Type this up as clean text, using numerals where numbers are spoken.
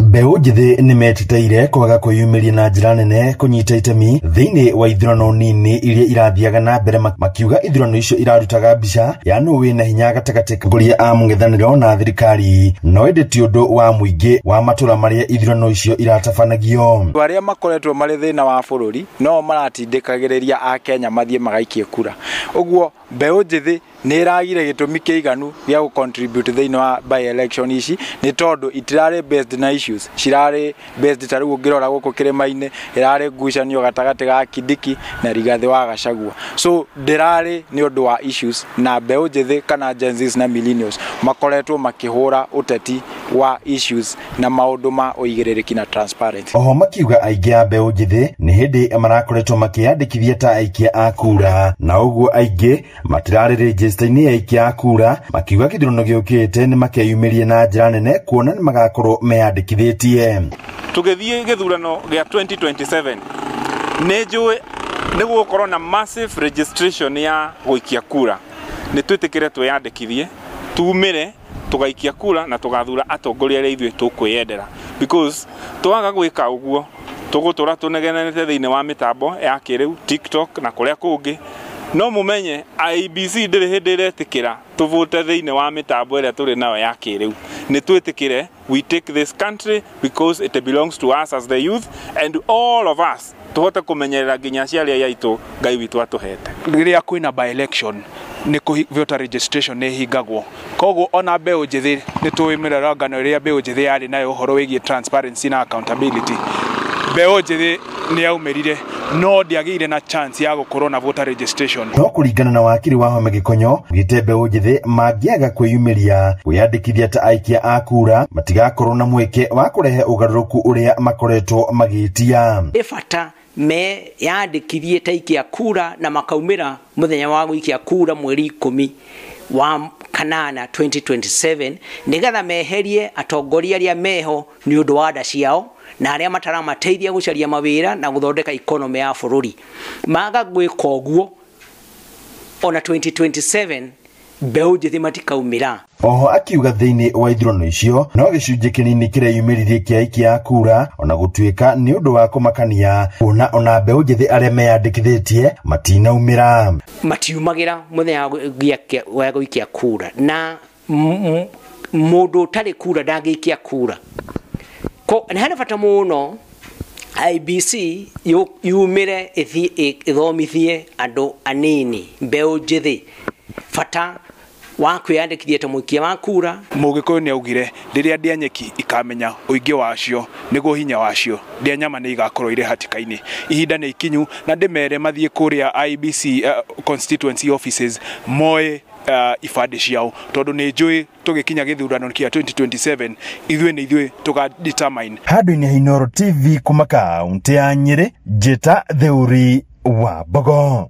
Mbeũ njĩthĩ nĩmetĩteire kwaga kwĩyumĩria na njĩra nene kũnyita itemi thĩinĩ wa ithurano nini iria irathiaga na mbere, makiuga ithurano icio irarutaga mbica ya nũ wĩna hinya gatagatĩ ka atongoria a mũng'ethanĩro na thirikari, no ĩndĩ ti ũndũ wa mũingĩ wa matũra marĩa ithurano icio iratabanagio. Arĩa makoretwo marĩ thĩna wa bũrũri no maratindĩkagĩrĩria a Kenya mathiĩ magaikie kura. Ũguo mbeũ njĩthĩ nĩ ĩragire gĩtũmi kĩiganu gĩa gũ-contribute thĩinĩ wa by-election ici, nĩ tondũ itirarĩ based na issues, cirarĩ based ta rĩu ũngĩrora gũkũ kĩrĩma-inĩ ĩrarĩ ngucanio gatagatĩ ga Kindiki na Rigathĩ wa Gachagua. So ndĩrarĩ nĩ ũndũ wa issues, na mbeũ njĩthĩ kana Gen Zs na millennials makoretwo makĩhũra ũteti wa issues na maũndũ ma ũigĩrĩrĩki na transparency. Oho makiuga aingĩ a mbeũ njĩthĩ nĩ hĩndĩ marakoretwo makĩyandĩkithia ta aikia a kura, na ũguo aingĩ matirarĩ register-inĩ ya aikia a kura, makiuga gĩthurano gĩũkĩte nĩ makeyumĩrie na njĩra nene kuona nĩ magakorwo meyandĩkithĩtie. Tũgĩthiĩ gĩthurano gĩa 2027 nĩ njũĩ nĩ gũkorwo na massive registration ya gũikia kura. Nĩ twĩtĩkĩre twĩyandĩkithie, tumĩre tũgaikia kura na tũgathura atongoria arĩa ithuĩ tũkwĩyendera, because twaga gwĩka ũguo tũgũtũra tũnegenete thĩinĩ wa mĩtambo ya kĩrĩu, TikTok na kũrĩa kũngĩ. No mũmenye IEBC ndĩrĩ hĩndĩ ĩretĩkĩra tũvote thĩinĩ wa mĩtambo ĩrĩa tũrĩ nayo ya kĩrĩu. Nĩ twĩtĩkĩre we take this country because it belongs to us as the youth, and all of us tũhote kũmenyerera nginya aciari aitũ Ngai witũ atũhete. Rĩrĩa kwĩna by-election nĩ voter registration nĩ hingagwo. Koguo ona mbeũ njĩthĩ nĩ tũĩ mĩrarangano ĩrĩa mbeũ njĩthĩ yarĩ nayo ũhoro wĩgiĩ transparency na accountability. Mbeũ njĩthĩ nĩ yaumĩrire no ndiagĩire na chance ya gũkorwo na voter registration. No kũringana na wakiri wa Wahome Gĩkonyo, gĩte mbeũ njĩthĩ mangĩaga kwĩyumĩria kwĩyandĩkithia ta aikia a kura, matigakorwo na mweke wa kũrehe ũgarũrũku ũrĩa makoretwo magĩtia. Bata me yandĩkithie ta aikia kura na makaumĩra mũthenya wa gũikia kura mweri 10 wa kanana 2027, nĩgetha meherie atongoria arĩa meho nĩ ũndũ wa nda ciao na arĩa mataramateithia gũcaria mawĩra na gũthondeka economy ya bũrũri. Maga gwĩka ũguo ona 2027 mbeũ njĩthĩ matikaumĩra. Oho akiuga thĩinĩ wa ithurano icio no gĩcunjĩ kĩnini kĩreyumĩririe kĩa aikia a kura, ona gũtuĩka nĩ ũndũ wa kũmakania kuona ona mbeũ njĩthĩ arĩa meyandĩkithĩtie matinaumĩra. Matiumagĩra mũthenya wa gũikia kura, na mũndũ ũtarĩ kura ndangĩikia kura. Nĩ harĩ bata mũno IEBC yumĩre ĩthomithie andũ anini, mbeũ njĩthĩ, bata wa kwĩyandĩkithia ta mũikia wa kura. Mũgĩkũyũ nĩ augire rĩrĩa ndĩa nyeki ikamenya ũingĩ wacio nĩguo hinya wacio, ndĩa nyama nĩ igakorwo irĩ hatĩka-inĩ. Ihinda nĩ ikinyu na ndĩmere mathiĩ kũrĩa IEBC constituency offices moe ibandĩ ciao, tondũ nĩ njũĩ tũgĩkinya gĩthurano kĩa 2027 ithuĩ nĩ ithuĩ tũga-determine. Handũ-inĩ ha Inooro TV kuma kaũntĩ ya Nyĩrĩ, njĩta Theuri wa Mbogo.